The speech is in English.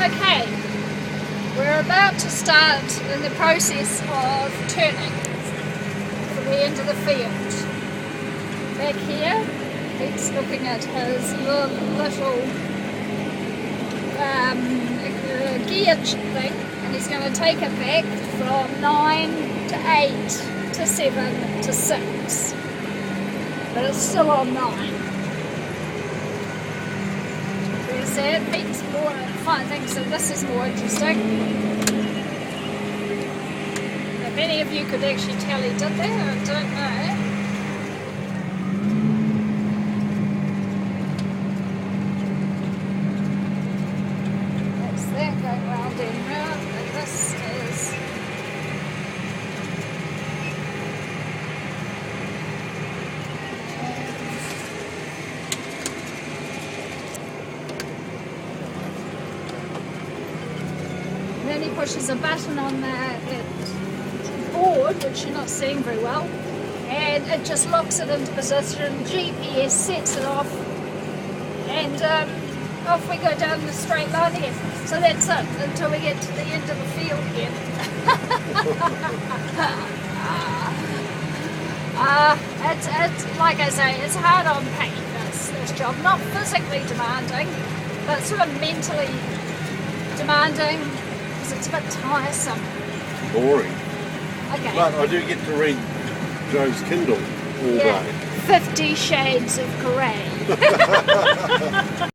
Okay, we're about to start in the process of turning for the end of the field. Back here, he's looking at his little gear thing, and he's going to take it back from 9 to 8 to 7 to 6, but it's still on 9. There's that. Pete's more thinks that this is more interesting. If any of you could actually tell he did that, I don't know. That's that going round and round, and this is then he pushes a button on that board, which you're not seeing very well, and it just locks it into position. GPS sets it off, and off we go down the straight line again. So that's it until we get to the end of the field again. It's like I say, it's hard on Pete, this job. Not physically demanding, but sort of mentally demanding. It's a bit tiresome. Boring. Okay. But I do get to read Joe's Kindle all day. 50 Shades of Grey.